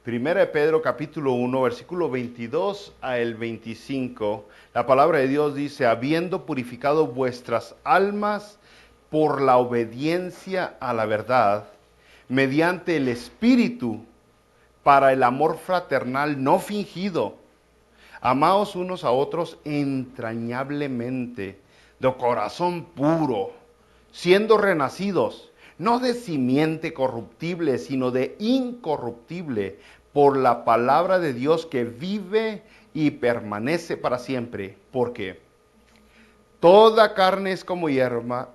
Primera de Pedro capítulo 1, versículo 22 al 25, la palabra de Dios dice, habiendo purificado vuestras almas por la obediencia a la verdad, mediante el Espíritu, para el amor fraternal no fingido, amaos unos a otros entrañablemente, de corazón puro, siendo renacidos, no de simiente corruptible, sino de incorruptible, por la palabra de Dios que vive y permanece para siempre. Porque toda carne es como hierba,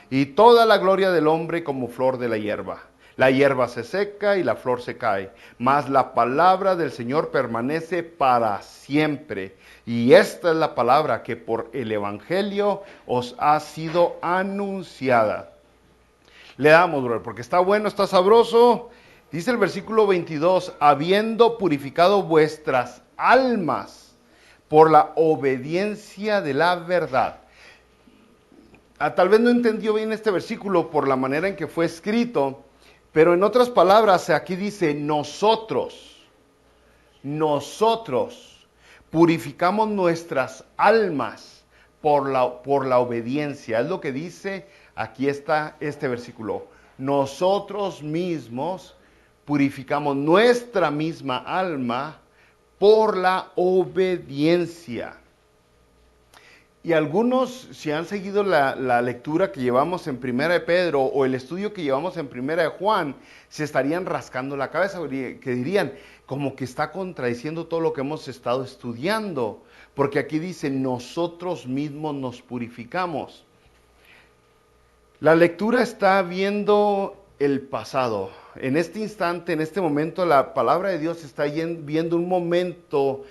y toda la gloria del hombre como flor de la hierba. La hierba se seca y la flor se cae, mas la palabra del Señor permanece para siempre. Y esta es la palabra que por el Evangelio os ha sido anunciada. Le damos, brother, porque está bueno, está sabroso. Dice el versículo 22, habiendo purificado vuestras almas por la obediencia de la verdad. Tal vez no entendió bien este versículo por la manera en que fue escrito, pero en otras palabras aquí dice nosotros purificamos nuestras almas por la obediencia. Es lo que dice, aquí está este versículo. Nosotros mismos purificamos nuestra misma alma por la obediencia. Y algunos, si han seguido la lectura que llevamos en Primera de Pedro o el estudio que llevamos en Primera de Juan, se estarían rascando la cabeza, que dirían, como que está contradiciendo todo lo que hemos estado estudiando, porque aquí dice, nosotros mismos nos purificamos. La lectura está viendo el pasado. En este instante, en este momento, la palabra de Dios está viendo un momento,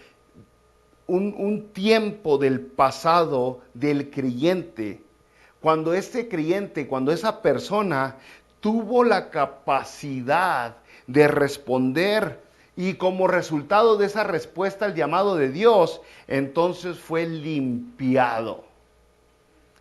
un tiempo del pasado del creyente, cuando este creyente, cuando esa persona tuvo la capacidad de responder y como resultado de esa respuesta al llamado de Dios, entonces fue limpiado.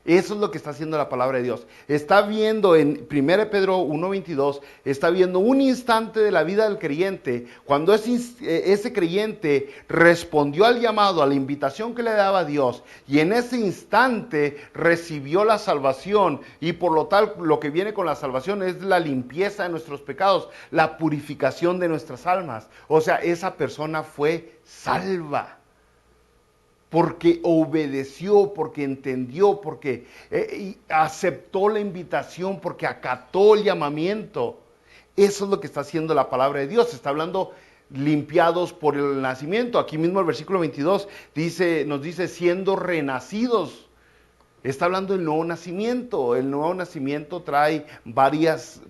Eso es lo que está haciendo la palabra de Dios. Está viendo en 1 Pedro 1:22, está viendo un instante de la vida del creyente, cuando ese creyente respondió al llamado, a la invitación que le daba Dios, y en ese instante recibió la salvación, y por lo tal, lo que viene con la salvación es la limpieza de nuestros pecados, la purificación de nuestras almas. O sea, esa persona fue salva. Porque obedeció, porque entendió, porque aceptó la invitación, porque acató el llamamiento. Eso es lo que está haciendo la palabra de Dios. Está hablando limpiados por el nacimiento. Aquí mismo el versículo 22 nos dice siendo renacidos. Está hablando del nuevo nacimiento. El nuevo nacimiento trae varios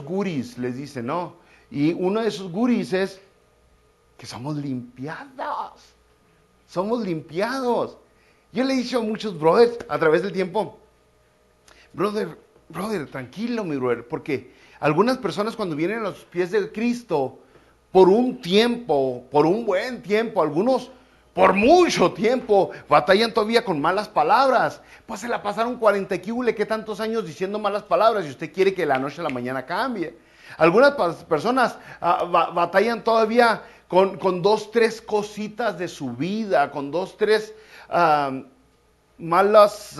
goodies, les dice, ¿no? Y uno de esos goodies es que somos limpiados. Somos limpiados. Yo le he dicho a muchos brothers a través del tiempo, brother, tranquilo mi brother, porque algunas personas cuando vienen a los pies de Cristo, por un tiempo, por un buen tiempo, algunos por mucho tiempo, batallan todavía con malas palabras. Pues se la pasaron 40 quíbule, ¿qué tantos años diciendo malas palabras? Y usted quiere que de la noche a la mañana cambie. Algunas personas batallan todavía con 2, 3 cositas de su vida, con 2, 3 malos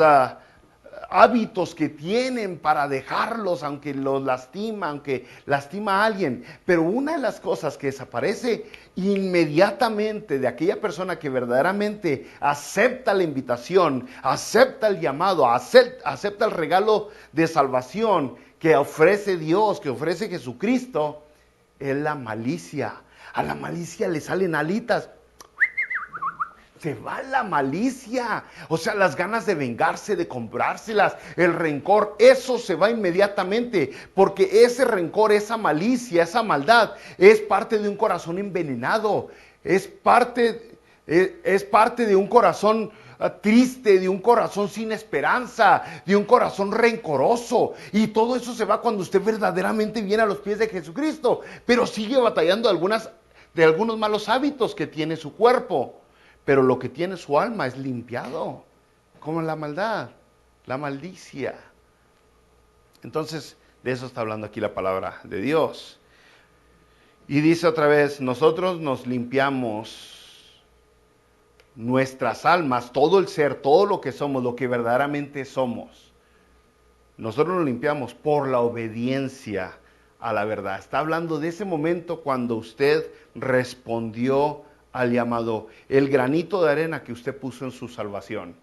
hábitos que tienen para dejarlos, aunque los lastima, aunque lastima a alguien. Pero una de las cosas que desaparece inmediatamente de aquella persona que verdaderamente acepta la invitación, acepta el llamado, acepta el regalo de salvación que ofrece Dios, que ofrece Jesucristo, es la malicia. A la malicia le salen alitas. Se va la malicia, o sea, las ganas de vengarse, de comprárselas, el rencor, eso se va inmediatamente, porque ese rencor, esa malicia, esa maldad, es parte de un corazón envenenado, es parte de un corazón triste, de un corazón sin esperanza, de un corazón rencoroso, y todo eso se va cuando usted verdaderamente viene a los pies de Jesucristo, pero sigue batallando de algunos malos hábitos que tiene su cuerpo. Pero lo que tiene su alma es limpiado, como la maldad, la maldicia. Entonces, de eso está hablando aquí la palabra de Dios. Y dice otra vez, nosotros nos limpiamos nuestras almas, todo el ser, todo lo que somos, lo que verdaderamente somos. Nosotros nos limpiamos por la obediencia a la verdad. Está hablando de ese momento cuando usted respondió al llamado, el granito de arena que usted puso en su salvación,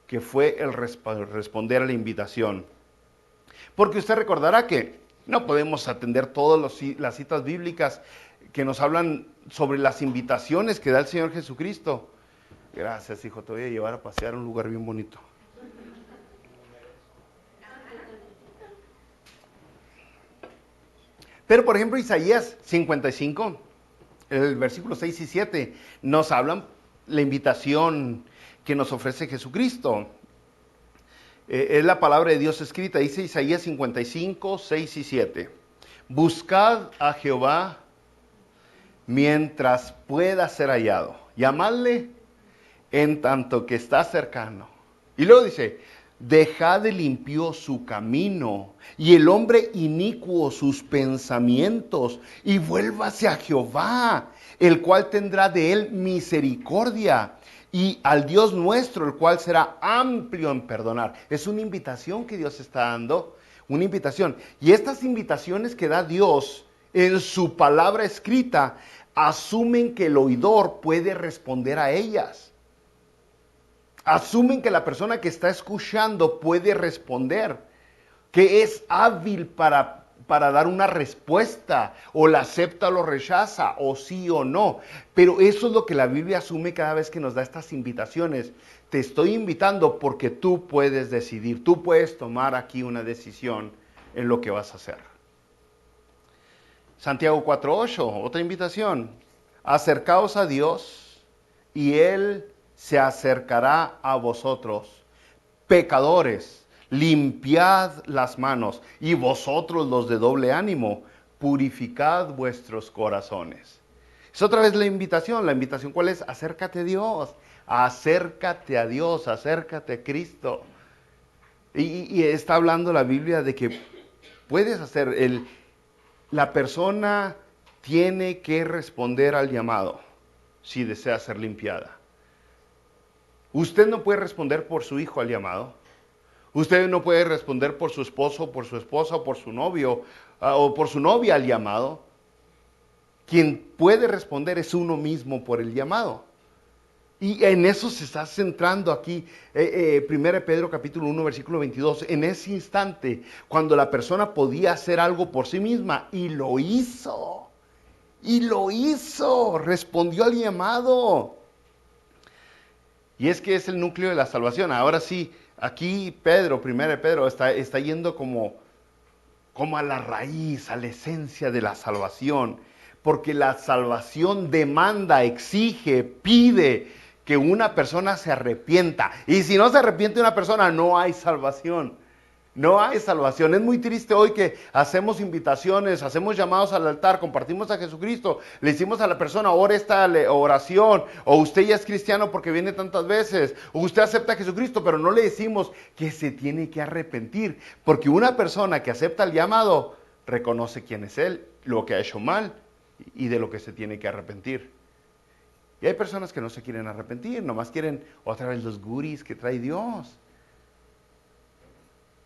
que fue el responder a la invitación. Porque usted recordará que no podemos atender todas las citas bíblicas que nos hablan sobre las invitaciones que da el Señor Jesucristo. Gracias, hijo, te voy a llevar a pasear a un lugar bien bonito. Pero, por ejemplo, Isaías 55, el versículo 6 y 7, nos hablan la invitación que nos ofrece Jesucristo. Es la palabra de Dios escrita, dice Isaías 55, 6 y 7. Buscad a Jehová mientras pueda ser hallado. Llamadle en tanto que está cercano. Y luego dice, dejad de limpio su camino y el hombre inicuo sus pensamientos y vuélvase a Jehová, el cual tendrá de él misericordia, y al Dios nuestro, el cual será amplio en perdonar. Es una invitación que Dios está dando, una invitación. Y estas invitaciones que da Dios en su palabra escrita, asumen que el oidor puede responder a ellas. Asumen que la persona que está escuchando puede responder, que es hábil para dar una respuesta, o la acepta o lo rechaza, o sí o no. Pero eso es lo que la Biblia asume cada vez que nos da estas invitaciones. Te estoy invitando porque tú puedes decidir, tú puedes tomar aquí una decisión en lo que vas a hacer. Santiago 4:8, otra invitación. Acercaos a Dios y Él se acercará a vosotros. Pecadores, limpiad las manos, y vosotros los de doble ánimo, purificad vuestros corazones. Es otra vez la invitación. ¿La invitación cuál es? Acércate a Dios, acércate a Dios, acércate a Cristo. Y está hablando la Biblia de que puedes hacer, la persona tiene que responder al llamado si desea ser limpiada. Usted no puede responder por su hijo al llamado. Usted no puede responder por su esposo, por su esposa, o por su novio, o por su novia al llamado. Quien puede responder es uno mismo por el llamado. Y en eso se está centrando aquí, 1 Pedro capítulo 1, versículo 22. En ese instante, cuando la persona podía hacer algo por sí misma, y lo hizo. Y lo hizo, respondió al llamado. Y es que es el núcleo de la salvación. Ahora sí, aquí Pedro, 1 Pedro, está yendo como a la raíz, a la esencia de la salvación. Porque la salvación demanda, exige, pide que una persona se arrepienta. Y si no se arrepiente una persona, no hay salvación. No hay salvación. Es muy triste hoy que hacemos invitaciones, hacemos llamados al altar, compartimos a Jesucristo, le decimos a la persona, ora esta oración, o usted ya es cristiano porque viene tantas veces, o usted acepta a Jesucristo, pero no le decimos que se tiene que arrepentir, porque una persona que acepta el llamado reconoce quién es Él, lo que ha hecho mal y de lo que se tiene que arrepentir. Y hay personas que no se quieren arrepentir, nomás quieren otra vez los goodies que trae Dios.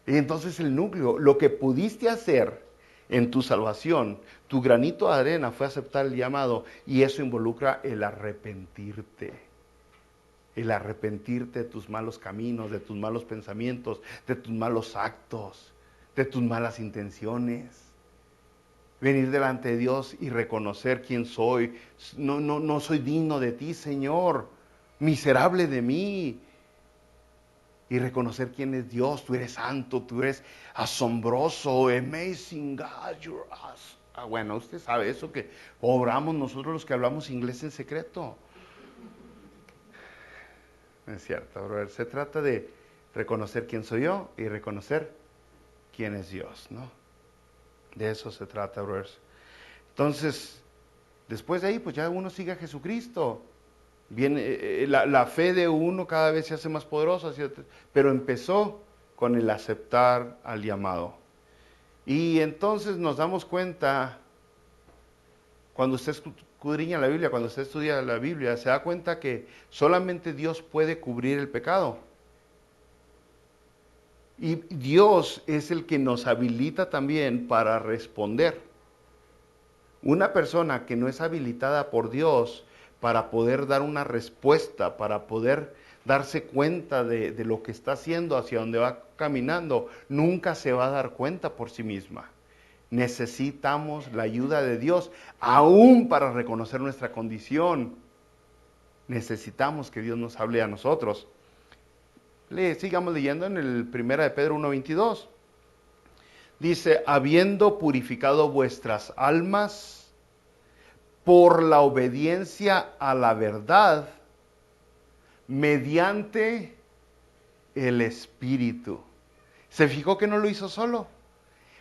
Y entonces el núcleo, lo que pudiste hacer en tu salvación, tu granito de arena fue aceptar el llamado, y eso involucra el arrepentirte. El arrepentirte de tus malos caminos, de tus malos pensamientos, de tus malos actos, de tus malas intenciones. Venir delante de Dios y reconocer quién soy. No soy digno de ti, Señor. Miserable de mí. Y reconocer quién es Dios. Tú eres santo, tú eres asombroso, amazing God, you're awesome. Bueno, usted sabe eso que oramos nosotros los que hablamos inglés en secreto. Es cierto, brother. Se trata de reconocer quién soy yo y reconocer quién es Dios, ¿no? De eso se trata, brothers. Entonces, después de ahí, pues ya uno sigue a Jesucristo. Viene, la fe de uno cada vez se hace más poderosa, ¿cierto? Pero empezó con el aceptar al llamado. Y entonces nos damos cuenta Cuando usted escudriña la Biblia, cuando usted estudia la Biblia, se da cuenta que solamente Dios puede cubrir el pecado. Y Dios es el que nos habilita también para responder. Una persona que no es habilitada por Dios para poder dar una respuesta, para poder darse cuenta de lo que está haciendo, hacia dónde va caminando, nunca se va a dar cuenta por sí misma. Necesitamos la ayuda de Dios, aún para reconocer nuestra condición. Necesitamos que Dios nos hable a nosotros. Sigamos leyendo en el 1 de Pedro 1:22. Dice, habiendo purificado vuestras almas por la obediencia a la verdad, mediante el Espíritu. ¿Se fijó que no lo hizo solo?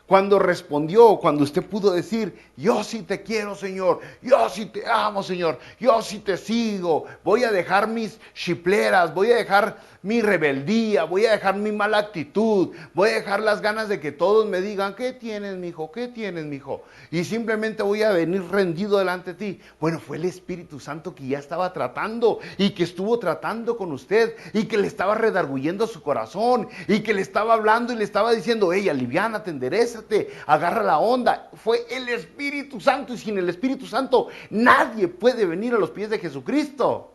Cuando respondió, cuando usted pudo decir, yo sí te quiero, Señor, yo sí te amo, Señor, yo sí te sigo, voy a dejar mis chipleras, voy a dejar mi rebeldía, voy a dejar mi mala actitud, voy a dejar las ganas de que todos me digan, ¿qué tienes, mijo? ¿Qué tienes, mijo? Y simplemente voy a venir rendido delante de ti. Bueno, fue el Espíritu Santo que ya estaba tratando y que estuvo tratando con usted y que le estaba redarguyendo su corazón y que le estaba hablando y le estaba diciendo, hey, aliviánate, enderézate, agarra la onda. Fue el Espíritu Santo, y sin el Espíritu Santo nadie puede venir a los pies de Jesucristo.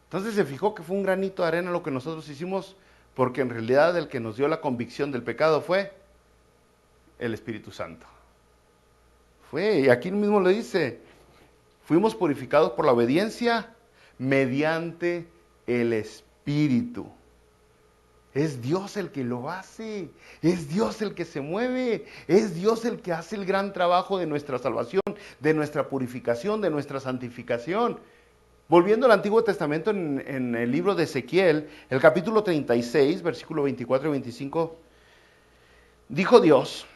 Entonces se fijó que fue un granito de arena lo que nosotros hicimos, porque en realidad el que nos dio la convicción del pecado fue el Espíritu Santo. Y aquí mismo lo dice, fuimos purificados por la obediencia mediante el Espíritu. Es Dios el que lo hace, es Dios el que se mueve, es Dios el que hace el gran trabajo de nuestra salvación, de nuestra purificación, de nuestra santificación. Volviendo al Antiguo Testamento, en el libro de Ezequiel, el capítulo 36, versículo 24 y 25, dijo Dios,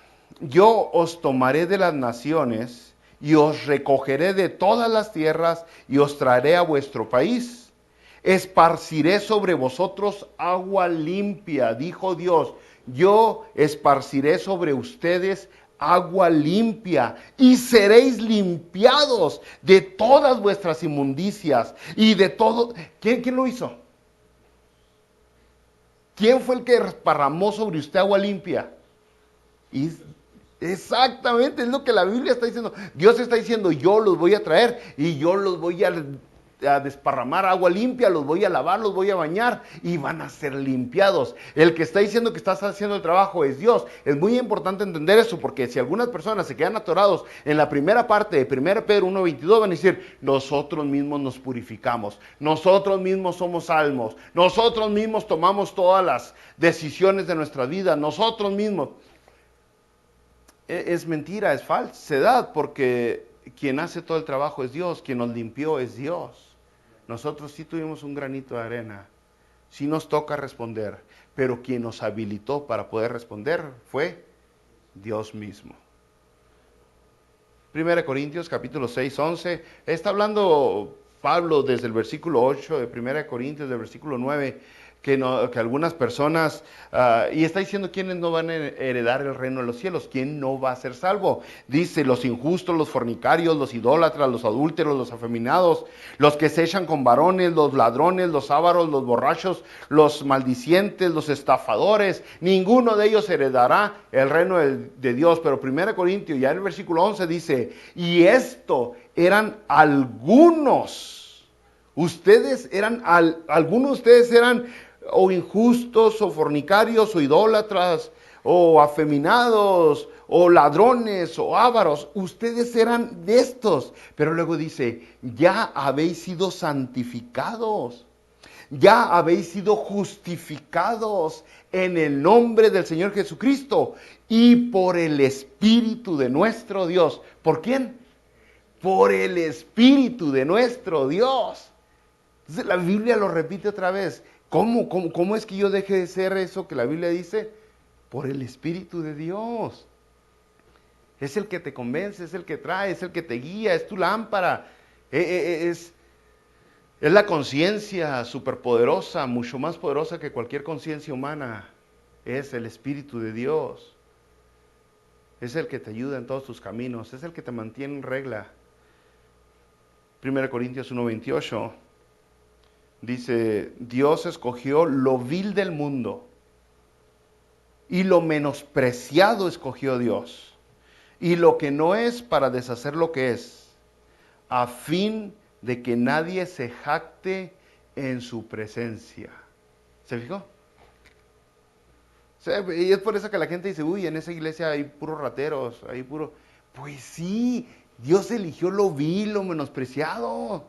yo os tomaré de las naciones y os recogeré de todas las tierras y os traeré a vuestro país. Esparciré sobre vosotros agua limpia, dijo Dios, yo esparciré sobre ustedes agua limpia y seréis limpiados de todas vuestras inmundicias y de todo. ¿Quién lo hizo? ¿Quién fue el que derramó sobre usted agua limpia? Y exactamente, es lo que la Biblia está diciendo. Dios está diciendo, yo los voy a traer y yo los voy a desparramar agua limpia, los voy a lavar, los voy a bañar y van a ser limpiados. El que está diciendo que estás haciendo el trabajo es Dios. Es muy importante entender eso, porque si algunas personas se quedan atorados en la primera parte de 1 Pedro 1:22, van a decir, nosotros mismos nos purificamos, nosotros mismos somos salmos, nosotros mismos tomamos todas las decisiones de nuestra vida, nosotros mismos. Es mentira, es falsedad, porque quien hace todo el trabajo es Dios, quien nos limpió es Dios. Nosotros sí tuvimos un granito de arena, sí nos toca responder, pero quien nos habilitó para poder responder fue Dios mismo. 1 Corintios capítulo 6, 11, está hablando Pablo desde el versículo 8 de 1 Corintios, del versículo 9, que algunas personas, y está diciendo quiénes no van a heredar el reino de los cielos, quién no va a ser salvo. Dice, los injustos, los fornicarios, los idólatras, los adúlteros, los afeminados, los que se echan con varones, los ladrones, los ávaros, los borrachos, los maldicientes, los estafadores, ninguno de ellos heredará el reino de Dios. Pero 1 Corintios, ya en el versículo 11 dice, y esto eran algunos. Algunos de ustedes eran o injustos, o fornicarios, o idólatras, o afeminados, o ladrones, o ávaros. Ustedes eran de estos. Pero luego dice, ya habéis sido santificados, ya habéis sido justificados en el nombre del Señor Jesucristo y por el Espíritu de nuestro Dios. ¿Por quién? Por el Espíritu de nuestro Dios. Entonces la Biblia lo repite otra vez. ¿Cómo es que yo deje de ser eso que la Biblia dice? Por el Espíritu de Dios. Es el que te convence, es el que trae, es el que te guía, es tu lámpara. Es la conciencia superpoderosa, mucho más poderosa que cualquier conciencia humana. Es el Espíritu de Dios. Es el que te ayuda en todos tus caminos, es el que te mantiene en regla. 1 Corintios 1:28 dice, Dios escogió lo vil del mundo y lo menospreciado escogió Dios, y lo que no es para deshacer lo que es, a fin de que nadie se jacte en su presencia. ¿Se fijó? O sea, y es por eso que la gente dice, uy, en esa iglesia hay puros rateros, hay puro... Pues sí, Dios eligió lo vil, lo menospreciado.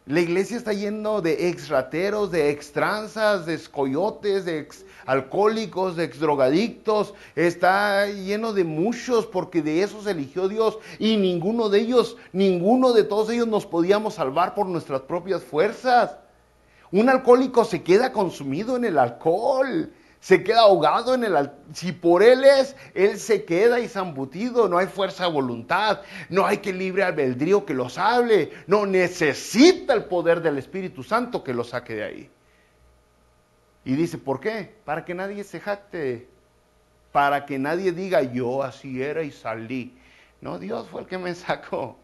La iglesia está lleno de ex rateros, de ex tranzas, de ex coyotes, de ex alcohólicos, de ex drogadictos. Está lleno de muchos porque de esos eligió Dios. Y ninguno de todos ellos nos podíamos salvar por nuestras propias fuerzas. Un alcohólico se queda consumido en el alcohol, se queda ahogado en el alcohol. Si por él se queda y zambutido, no hay fuerza de voluntad, no hay que libre albedrío que los hable, no necesita el poder del Espíritu Santo que lo saque de ahí. Y dice, ¿por qué? Para que nadie se jacte, para que nadie diga, yo así era y salí. No, Dios fue el que me sacó.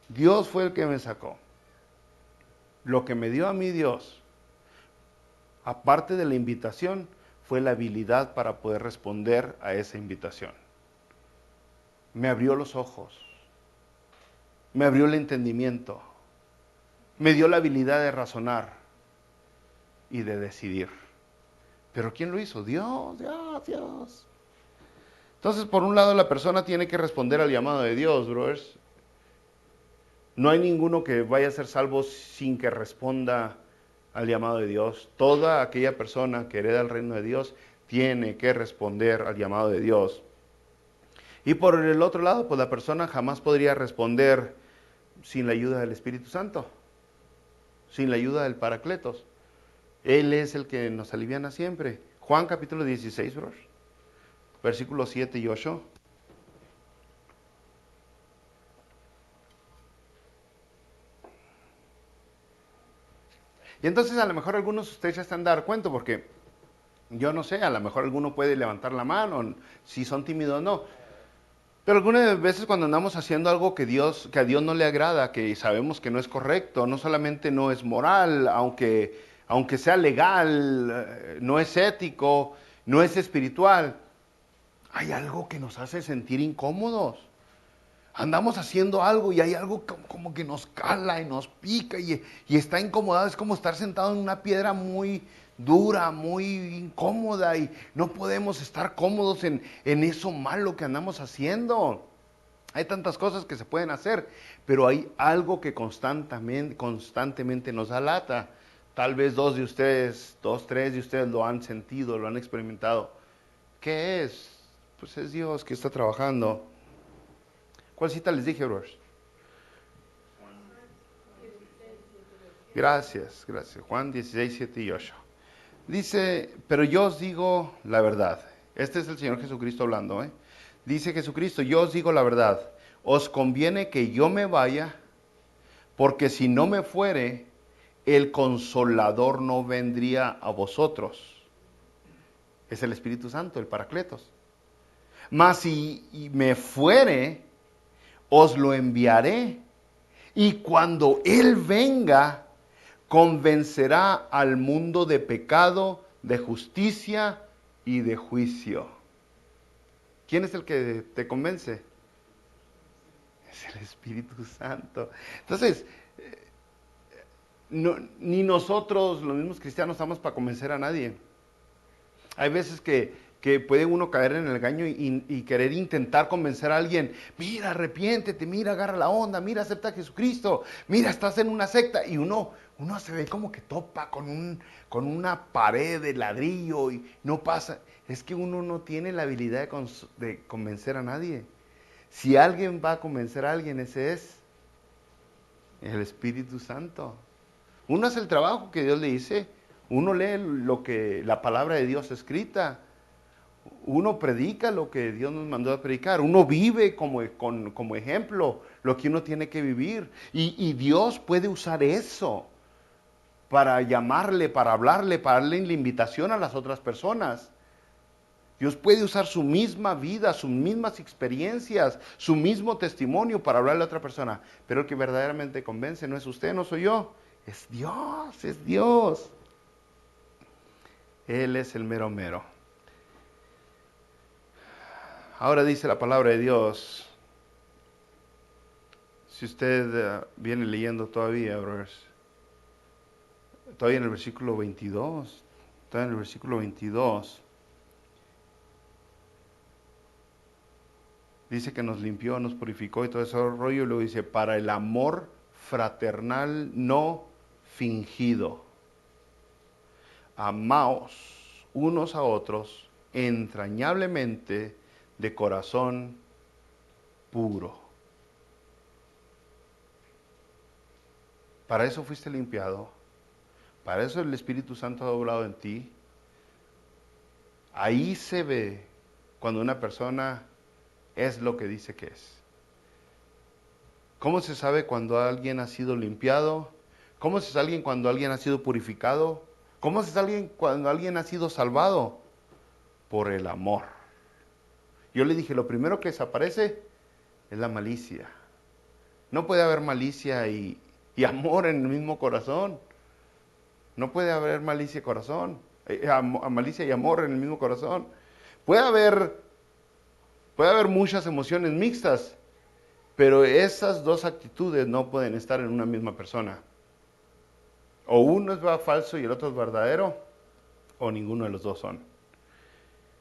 Dios fue el que me sacó. Lo que me dio a mí Dios, aparte de la invitación, fue la habilidad para poder responder a esa invitación. Me abrió los ojos, me abrió el entendimiento, me dio la habilidad de razonar y de decidir. ¿Pero quién lo hizo? Dios, Dios, Dios. Entonces, por un lado, la persona tiene que responder al llamado de Dios, brothers. No hay ninguno que vaya a ser salvo sin que responda al llamado de Dios. Toda aquella persona que hereda el reino de Dios tiene que responder al llamado de Dios. Y por el otro lado, pues la persona jamás podría responder sin la ayuda del Espíritu Santo, sin la ayuda del Paracletos. Él es el que nos aliviana siempre. Juan capítulo 16, bros, versículos 7 y 8. Y entonces a lo mejor algunos de ustedes ya están dando cuenta, porque yo no sé, a lo mejor alguno puede levantar la mano, si son tímidos o no. Pero algunas veces cuando andamos haciendo algo que a Dios no le agrada, que sabemos que no es correcto, no solamente no es moral, aunque sea legal, no es ético, no es espiritual, hay algo que nos hace sentir incómodos. Andamos haciendo algo y hay algo como que nos cala y nos pica y está incomodado. Es como estar sentado en una piedra muy dura, muy incómoda y no podemos estar cómodos en eso malo que andamos haciendo. Hay tantas cosas que se pueden hacer, pero hay algo que constantemente nos da lata. Tal vez dos, tres de ustedes lo han sentido, lo han experimentado. ¿Qué es? Pues es Dios que está trabajando. ¿Cuál cita les dije, bros? Gracias. Juan 16, 7 y 8. Dice, pero yo os digo la verdad. Este es el Señor Jesucristo hablando, ¿eh? Dice Jesucristo, yo os digo la verdad. Os conviene que yo me vaya, porque si no me fuere, el Consolador no vendría a vosotros. Es el Espíritu Santo, el Paracletos. Mas si me fuere, os lo enviaré, y cuando Él venga, convencerá al mundo de pecado, de justicia y de juicio. ¿Quién es el que te convence? Es el Espíritu Santo. Entonces, ni nosotros, los mismos cristianos, estamos para convencer a nadie. Hay veces que puede uno caer en el engaño y querer intentar convencer a alguien, mira, arrepiéntete, mira, agarra la onda, mira, acepta a Jesucristo, mira, estás en una secta, y uno se ve como que topa con una pared de ladrillo y no pasa. Es que uno no tiene la habilidad de convencer a nadie. Si alguien va a convencer a alguien, ese es el Espíritu Santo. Uno hace el trabajo que Dios le dice, uno lee la palabra de Dios escrita, uno predica lo que Dios nos mandó a predicar, uno vive como ejemplo lo que uno tiene que vivir, y Dios puede usar eso para llamarle, para hablarle, para darle la invitación a las otras personas. Dios puede usar su misma vida, sus mismas experiencias, su mismo testimonio para hablarle a otra persona. Pero el que verdaderamente convence no es usted, no soy yo. Es Dios, es Dios. Él es el mero mero. Ahora dice la palabra de Dios. Si usted viene leyendo todavía, brothers, todavía en el versículo 22, todavía en el versículo 22, dice que nos limpió, nos purificó y todo ese rollo, y luego dice, para el amor fraternal no fingido. Amaos unos a otros entrañablemente de corazón puro. Para eso fuiste limpiado. Para eso el Espíritu Santo ha obrado en ti. Ahí se ve cuando una persona es lo que dice que es. ¿Cómo se sabe cuando alguien ha sido limpiado? ¿Cómo se sabe cuando alguien ha sido purificado? ¿Cómo se sabe cuando alguien ha sido salvado? Por el amor. Yo le dije, lo primero que desaparece es la malicia. No puede haber malicia y amor en el mismo corazón. No puede haber malicia y corazón. Malicia y amor en el mismo corazón. Puede haber muchas emociones mixtas, pero esas dos actitudes no pueden estar en una misma persona. O uno es falso y el otro es verdadero, o ninguno de los dos son.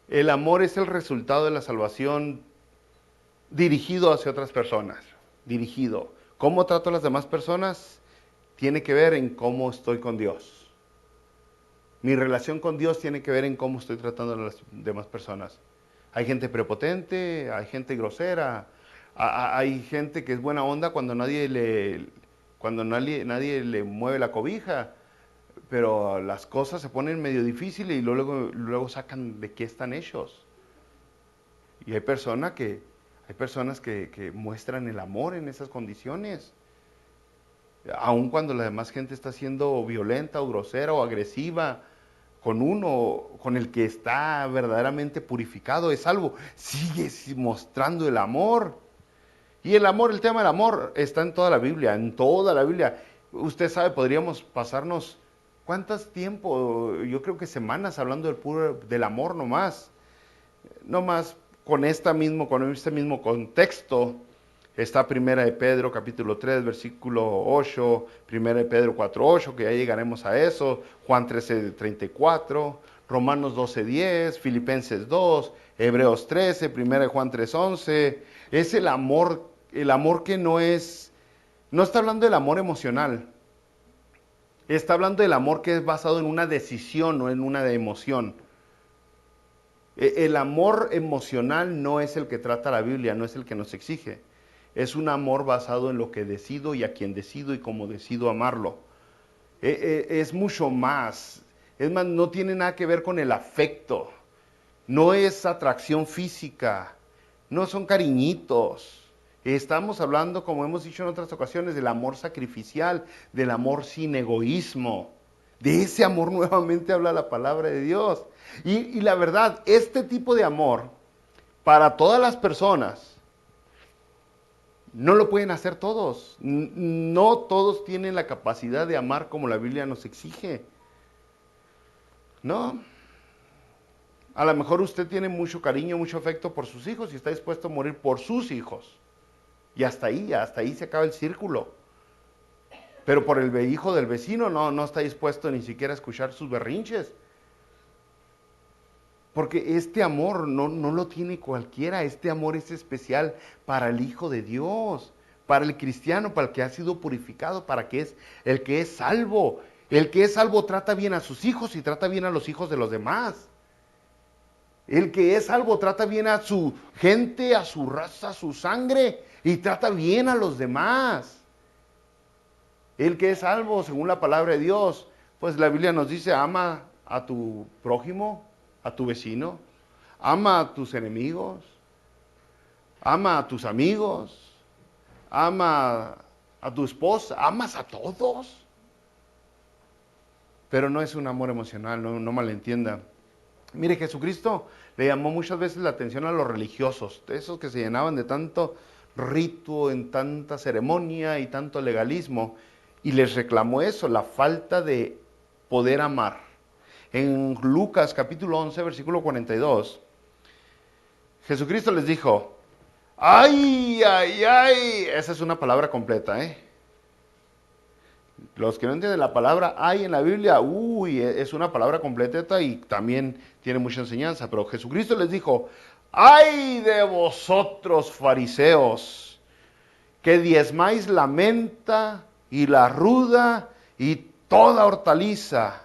El amor es el resultado de la salvación dirigido hacia otras personas. Dirigido. ¿Cómo trato a las demás personas? Tiene que ver en cómo estoy con Dios. Mi relación con Dios tiene que ver en cómo estoy tratando a las demás personas. Hay gente prepotente, hay gente grosera, hay gente que es buena onda cuando nadie le mueve la cobija, pero las cosas se ponen medio difíciles y luego sacan de qué están hechos. Y hay personas que muestran el amor en esas condiciones. Aun cuando la demás gente está siendo violenta o grosera o agresiva con uno, con el que está verdaderamente purificado, es salvo, sigue mostrando el amor. Y el tema del amor está en toda la Biblia, en toda la Biblia. Usted sabe, podríamos pasarnos, ¿cuántos tiempo? Yo creo que semanas hablando del amor nomás. Nomás con este mismo contexto. Está Primera de Pedro, capítulo 3, versículo 8, Primera de Pedro 4, 8, que ya llegaremos a eso, Juan 13, 34, Romanos 12, 10, Filipenses 2, Hebreos 13, Primera de Juan 3, 11. Es el amor que no está hablando del amor emocional, está hablando del amor que es basado en una decisión, no en una emoción. El amor emocional no es el que trata la Biblia, no es el que nos exige. Es un amor basado en lo que decido y a quien decido y cómo decido amarlo. Es mucho más. Es más, no tiene nada que ver con el afecto. No es atracción física. No son cariñitos. Estamos hablando, como hemos dicho en otras ocasiones, del amor sacrificial, del amor sin egoísmo. De ese amor nuevamente habla la palabra de Dios. Y la verdad, este tipo de amor, para todas las personas, no lo pueden hacer todos. No todos tienen la capacidad de amar como la Biblia nos exige. No. A lo mejor usted tiene mucho cariño, mucho afecto por sus hijos y está dispuesto a morir por sus hijos. Y hasta ahí se acaba el círculo. Pero por el hijo del vecino no está dispuesto ni siquiera a escuchar sus berrinches. Porque este amor no lo tiene cualquiera, este amor es especial para el Hijo de Dios, para el cristiano, para el que ha sido purificado, para el que es salvo. El que es salvo trata bien a sus hijos y trata bien a los hijos de los demás. El que es salvo trata bien a su gente, a su raza, a su sangre y trata bien a los demás. El que es salvo, según la palabra de Dios, pues la Biblia nos dice, ama a tu prójimo, a tu vecino, ama a tus enemigos, ama a tus amigos, ama a tu esposa, amas a todos. Pero no es un amor emocional, no malentienda. Mire, Jesucristo le llamó muchas veces la atención a los religiosos, esos que se llenaban de tanto rito, en tanta ceremonia y tanto legalismo, y les reclamó eso, la falta de poder amar. En Lucas capítulo 11, versículo 42, Jesucristo les dijo, ¡ay, ay, ay! Esa es una palabra completa, ¿eh? Los que no entienden la palabra ay en la Biblia, uy, es una palabra completa y también tiene mucha enseñanza. Pero Jesucristo les dijo, ay de vosotros fariseos, que diezmáis la menta y la ruda y toda hortaliza,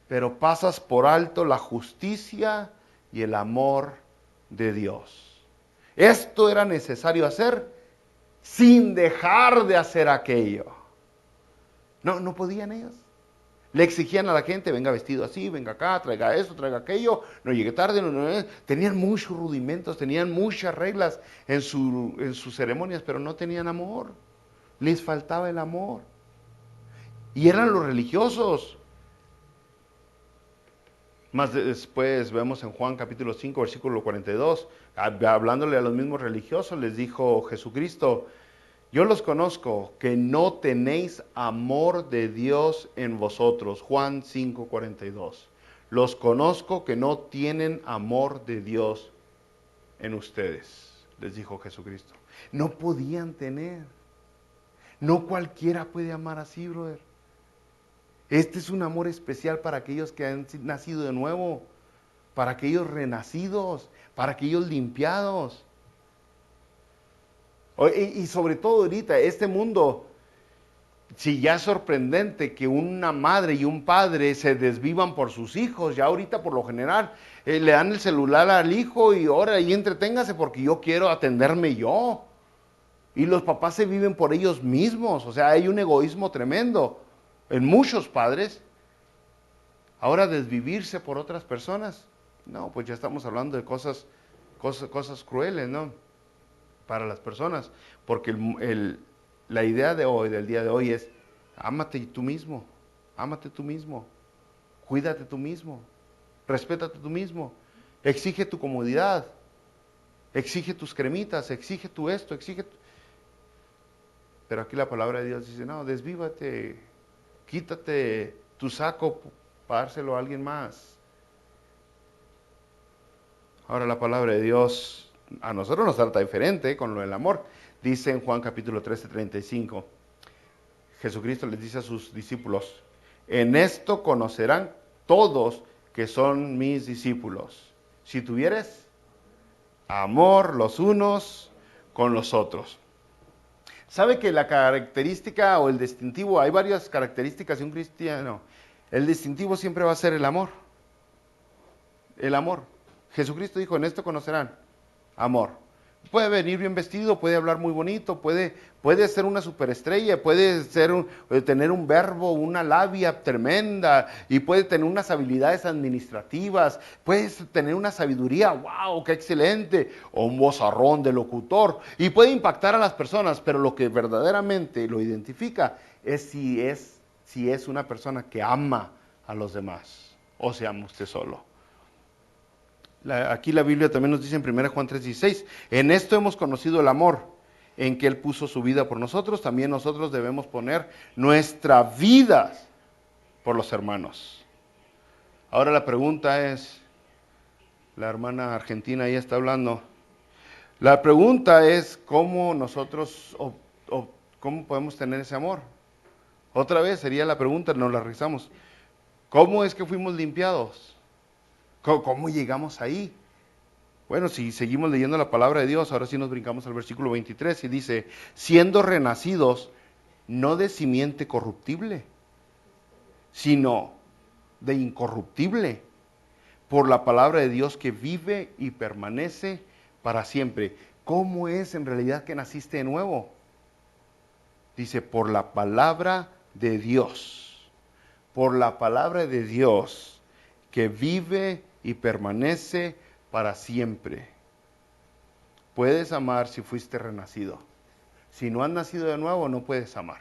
pero pasas por alto la justicia y el amor de Dios. Esto era necesario hacer sin dejar de hacer aquello. No podían ellos. Le exigían a la gente, venga vestido así, venga acá, traiga esto, traiga aquello, no llegue tarde. Tenían muchos rudimentos, tenían muchas reglas en sus ceremonias, pero no tenían amor. Les faltaba el amor. Y eran los religiosos. Más después vemos en Juan capítulo 5, versículo 42, hablándole a los mismos religiosos, les dijo Jesucristo, yo los conozco, que no tenéis amor de Dios en vosotros. Juan 5, 42. Los conozco que no tienen amor de Dios en ustedes, les dijo Jesucristo. No podían tener. No cualquiera puede amar así, brother. Este es un amor especial para aquellos que han nacido de nuevo, para aquellos renacidos, para aquellos limpiados. Y sobre todo ahorita, este mundo, si ya es sorprendente que una madre y un padre se desvivan por sus hijos, ya ahorita por lo general le dan el celular al hijo y ahora ahí entreténgase porque yo quiero atenderme yo. Y los papás se viven por ellos mismos, o sea, hay un egoísmo tremendo en muchos padres. Ahora desvivirse por otras personas, no, pues ya estamos hablando de cosas crueles, ¿no? Para las personas, porque la idea de hoy, del día de hoy es, ámate tú mismo, cuídate tú mismo, respétate tú mismo, exige tu comodidad, exige tus cremitas, exige tu esto, Pero aquí la palabra de Dios dice, no, desvívate, quítate tu saco para dárselo a alguien más. Ahora la palabra de Dios a nosotros nos trata diferente con lo del amor. Dice en Juan capítulo 13, 35, Jesucristo les dice a sus discípulos, en esto conocerán todos que son mis discípulos. Si tuvieres amor los unos con los otros. ¿Sabe que la característica o el distintivo, hay varias características de un cristiano? El distintivo siempre va a ser el amor. El amor. Jesucristo dijo, en esto conocerán amor. Puede venir bien vestido, puede hablar muy bonito, puede ser una superestrella, puede tener un verbo, una labia tremenda, y puede tener unas habilidades administrativas, puede tener una sabiduría, wow, qué excelente, o un vozarrón de locutor, y puede impactar a las personas, pero lo que verdaderamente lo identifica es si es una persona que ama a los demás, o se ama usted solo. Aquí la Biblia también nos dice en 1 Juan 3:16, en esto hemos conocido el amor, en que Él puso su vida por nosotros, también nosotros debemos poner nuestra vida por los hermanos. Ahora la pregunta es, la hermana argentina ahí está hablando, la pregunta es cómo nosotros, cómo podemos tener ese amor. Otra vez sería la pregunta, nos la revisamos, ¿cómo es que fuimos limpiados? ¿Cómo llegamos ahí? Bueno, si seguimos leyendo la palabra de Dios, ahora sí nos brincamos al versículo 23 y dice, siendo renacidos, no de simiente corruptible, sino de incorruptible, por la palabra de Dios que vive y permanece para siempre. ¿Cómo es en realidad que naciste de nuevo? Dice, por la palabra de Dios, por la palabra de Dios que vive y permanece para siempre. Puedes amar si fuiste renacido. Si no has nacido de nuevo, no puedes amar.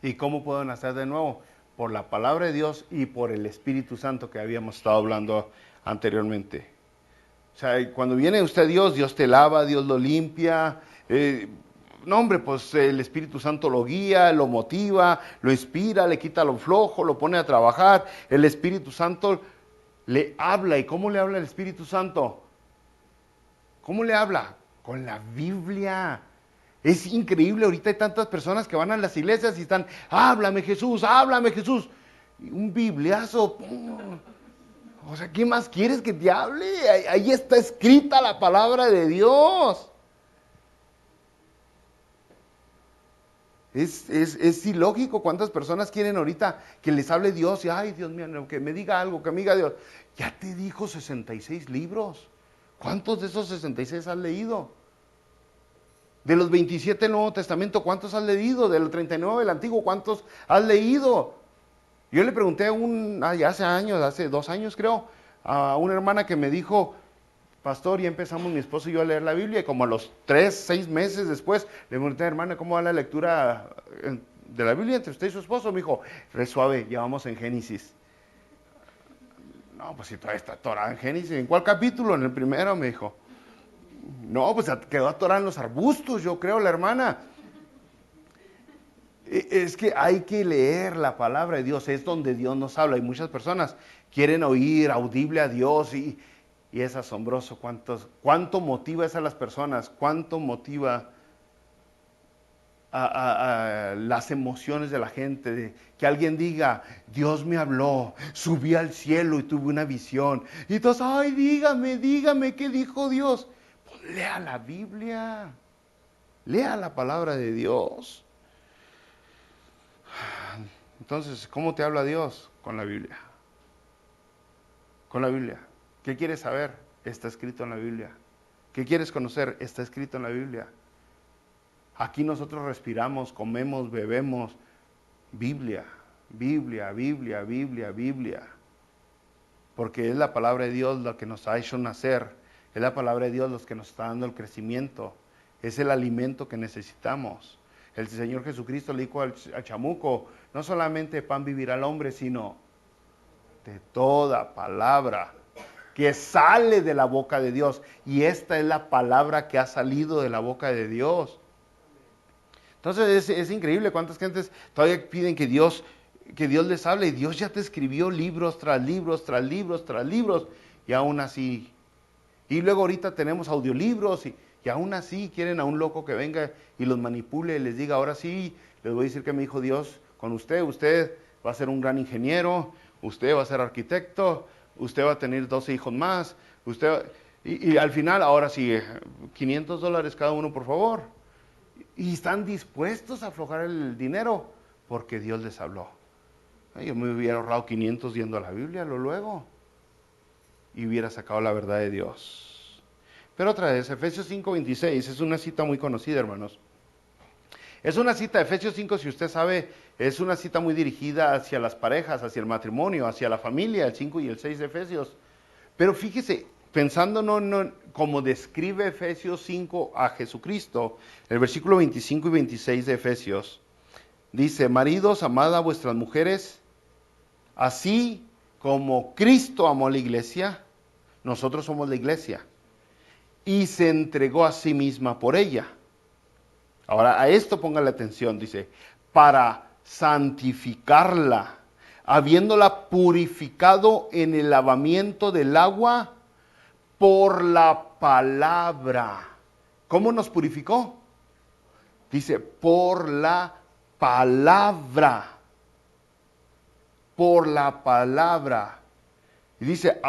¿Y cómo puedo nacer de nuevo? por la palabra de Dios y por el Espíritu Santo que habíamos estado hablando anteriormente. O sea, cuando viene usted a Dios, Dios te lava, Dios lo limpia. No, hombre, pues el Espíritu Santo lo guía, lo motiva, lo inspira, le quita lo flojo, lo pone a trabajar. El Espíritu Santo le habla. ¿Y cómo le habla el Espíritu Santo? ¿Cómo le habla? Con la Biblia. Es increíble, ahorita hay tantas personas que van a las iglesias y están, háblame Jesús, háblame Jesús. Y un bibliazo. O sea, ¿qué más quieres que te hable? Ahí está escrita la palabra de Dios. Es ilógico cuántas personas quieren ahorita que les hable Dios y, ay, Dios mío, que me diga algo, que me diga Dios. Ya te dijo 66 libros. ¿Cuántos de esos 66 has leído? De los 27 del Nuevo Testamento, ¿cuántos has leído? De los 39 del Antiguo, ¿cuántos has leído? Yo le pregunté hace años, hace 2 años creo, a una hermana que me dijo, pastor, ya empezamos mi esposo y yo a leer la Biblia, y como a los 3, 6 meses después, le pregunté, hermana, ¿cómo va la lectura de la Biblia entre usted y su esposo? Me dijo, re suave, ya vamos en Génesis. No, pues si todavía está atorada en Génesis. ¿En cuál capítulo? En el primero, me dijo. No, pues quedó atorada en los arbustos, yo creo, la hermana. Es que hay que leer la palabra de Dios, es donde Dios nos habla. Y muchas personas quieren oír audible a Dios y es asombroso cuánto motiva eso a las personas, cuánto motiva a las emociones de la gente, que alguien diga, Dios me habló, subí al cielo y tuve una visión. Y todos, ay, dígame, ¿qué dijo Dios? Pues lea la Biblia, lea la palabra de Dios. Entonces, ¿cómo te habla Dios? Con la Biblia. Con la Biblia. ¿Qué quieres saber? Está escrito en la Biblia. ¿Qué quieres conocer? Está escrito en la Biblia. Aquí nosotros respiramos, comemos, bebemos. Biblia, Biblia, Biblia, Biblia, Biblia. Porque es la palabra de Dios la que nos ha hecho nacer. Es la palabra de Dios la que nos está dando el crecimiento. Es el alimento que necesitamos. El Señor Jesucristo le dijo al chamuco, no solamente de pan vivirá el hombre, sino de toda palabra que sale de la boca de Dios. Y esta es la palabra que ha salido de la boca de Dios. Entonces es increíble cuántas gentes todavía piden que Dios les hable. Y Dios ya te escribió libros tras libros, tras libros, tras libros. Y aún así. Y luego ahorita tenemos audiolibros y aún así quieren a un loco que venga y los manipule y les diga, ahora sí, les voy a decir que me dijo Dios con usted va a ser un gran ingeniero, usted va a ser arquitecto, usted va a tener 12 hijos más, y al final, ahora sí, $500 cada uno, por favor. Y están dispuestos a aflojar el dinero porque Dios les habló. Yo me hubiera ahorrado 500 yendo a la Biblia luego y hubiera sacado la verdad de Dios. Pero otra vez, Efesios 5:26, es una cita muy conocida, hermanos. Es una cita, Efesios 5, si usted sabe, es una cita muy dirigida hacia las parejas, hacia el matrimonio, hacia la familia, el 5 y el 6 de Efesios. Pero fíjese, pensando como describe Efesios 5 a Jesucristo, el versículo 25 y 26 de Efesios, dice, maridos, amad a vuestras mujeres, así como Cristo amó a la iglesia, nosotros somos la iglesia, y se entregó a sí misma por ella. Ahora, a esto póngale atención, dice, para santificarla, habiéndola purificado en el lavamiento del agua por la palabra. ¿Cómo nos purificó? Dice, por la palabra. Por la palabra. Y dice,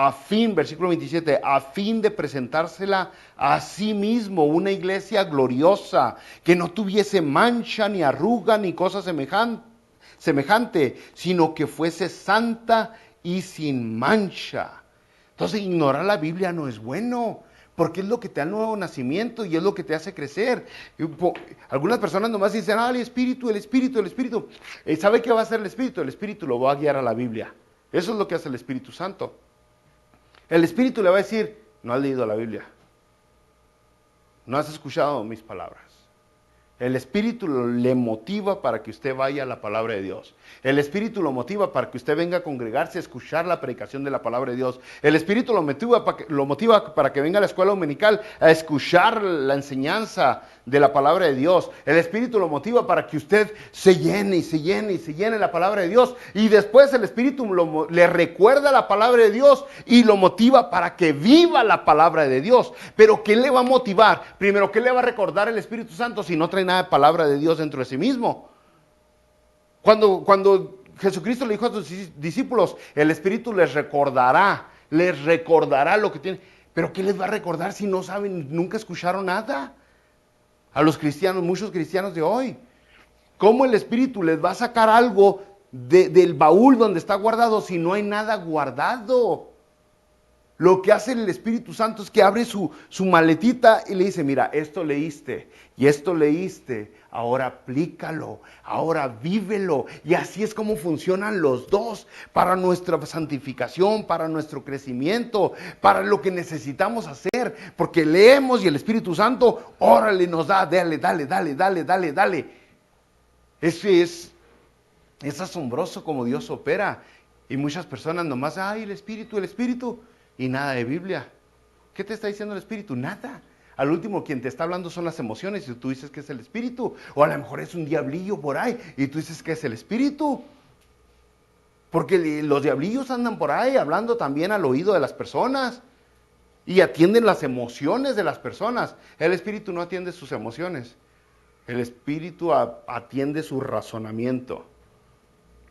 versículo 27, a fin de presentársela a sí mismo, una iglesia gloriosa, que no tuviese mancha, ni arruga, ni cosa semejante, sino que fuese santa y sin mancha. Entonces, ignorar la Biblia no es bueno, porque es lo que te da el nuevo nacimiento y es lo que te hace crecer. Algunas personas nomás dicen, el Espíritu, el Espíritu, el Espíritu. ¿Sabe qué va a hacer el Espíritu? El Espíritu lo va a guiar a la Biblia. Eso es lo que hace el Espíritu Santo. El Espíritu le va a decir, no has leído la Biblia, no has escuchado mis palabras, El Espíritu le motiva para que usted vaya a la palabra de Dios. El Espíritu lo motiva para que usted venga a congregarse, a escuchar la predicación de la palabra de Dios. El Espíritu lo motiva para que venga a la escuela dominical a escuchar la enseñanza de la palabra de Dios. El Espíritu lo motiva para que usted se llene y se llene y se llene la palabra de Dios. Y después el Espíritu le recuerda la palabra de Dios y lo motiva para que viva la palabra de Dios. Pero ¿qué le va a motivar? Primero, ¿qué le va a recordar el Espíritu Santo si no trae nada de palabra de Dios dentro de sí mismo? Cuando Jesucristo le dijo a sus discípulos, el Espíritu les recordará lo que tienen. Pero ¿qué les va a recordar si no saben, nunca escucharon nada? A los cristianos, muchos cristianos de hoy. ¿Cómo el Espíritu les va a sacar algo del baúl donde está guardado si no hay nada guardado? Lo que hace el Espíritu Santo es que abre su maletita y le dice, mira, esto leíste y esto leíste, ahora aplícalo, ahora vívelo. Y así es como funcionan los dos, para nuestra santificación, para nuestro crecimiento, para lo que necesitamos hacer. Porque leemos y el Espíritu Santo, órale, nos da, dale. Es asombroso como Dios opera. Y muchas personas nomás, ay, el Espíritu. Y nada de Biblia. ¿Qué te está diciendo el Espíritu? Nada. Al último quien te está hablando son las emociones y tú dices que es el Espíritu. O a lo mejor es un diablillo por ahí y tú dices que es el Espíritu. Porque los diablillos andan por ahí hablando también al oído de las personas. Y atienden las emociones de las personas. El Espíritu no atiende sus emociones. El Espíritu atiende su razonamiento.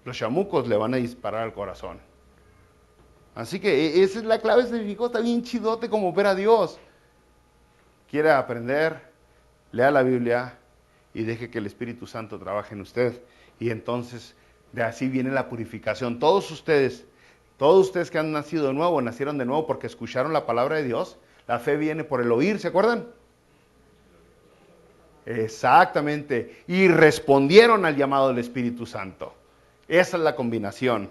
Los chamucos le van a disparar al corazón. Así que esa es la clave, está bien chidote como ver a Dios. Quiere aprender, lea la Biblia y deje que el Espíritu Santo trabaje en usted. Y entonces de así viene la purificación. Todos ustedes que han nacido de nuevo, nacieron de nuevo porque escucharon la palabra de Dios. La fe viene por el oír, ¿se acuerdan? Exactamente. Y respondieron al llamado del Espíritu Santo. Esa es la combinación.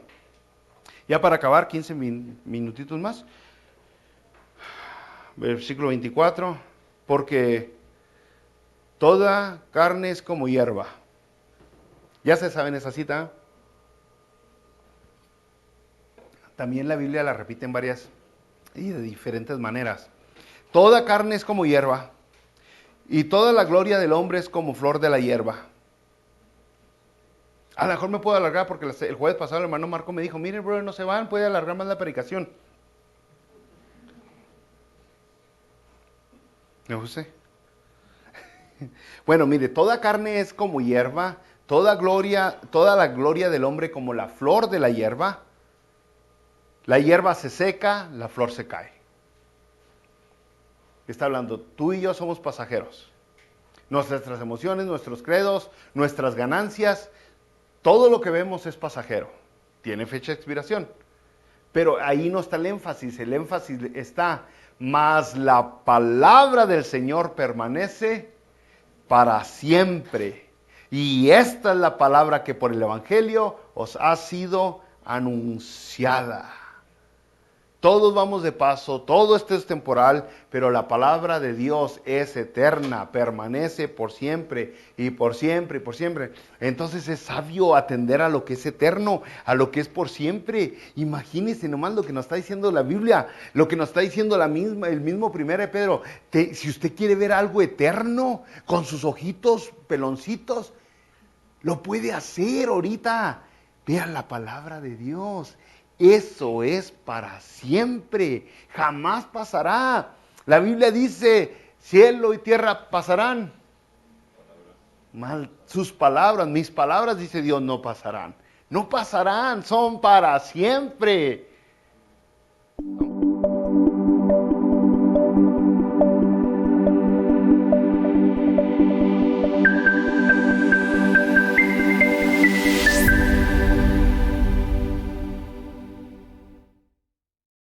Ya para acabar, 15 minutitos más. Versículo 24. Porque toda carne es como hierba. Ya se saben esa cita. También la Biblia la repite en varias y de diferentes maneras. Toda carne es como hierba. Y toda la gloria del hombre es como flor de la hierba. A lo mejor me puedo alargar porque el jueves pasado el hermano Marco me dijo, miren, brother, no se van, puede alargar más la predicación. ¿Me José? Bueno, mire, toda carne es como hierba, toda la gloria del hombre como la flor de la hierba. La hierba se seca, la flor se cae. Está hablando, tú y yo somos pasajeros. Nuestras emociones, nuestros credos, nuestras ganancias, todo lo que vemos es pasajero, tiene fecha de expiración, pero ahí no está el énfasis está, mas la palabra del Señor permanece para siempre. Y esta es la palabra que por el Evangelio os ha sido anunciada. Todos vamos de paso, todo esto es temporal, pero la palabra de Dios es eterna, permanece por siempre y por siempre y por siempre. Entonces es sabio atender a lo que es eterno, a lo que es por siempre. Imagínense nomás lo que nos está diciendo la Biblia, lo que nos está diciendo el mismo 1 de Pedro. Si usted quiere ver algo eterno con sus ojitos peloncitos, lo puede hacer ahorita. Vea la palabra de Dios. Eso es para siempre, jamás pasará. La Biblia dice, cielo y tierra pasarán. Sus palabras, mis palabras, dice Dios, no pasarán. No pasarán, son para siempre.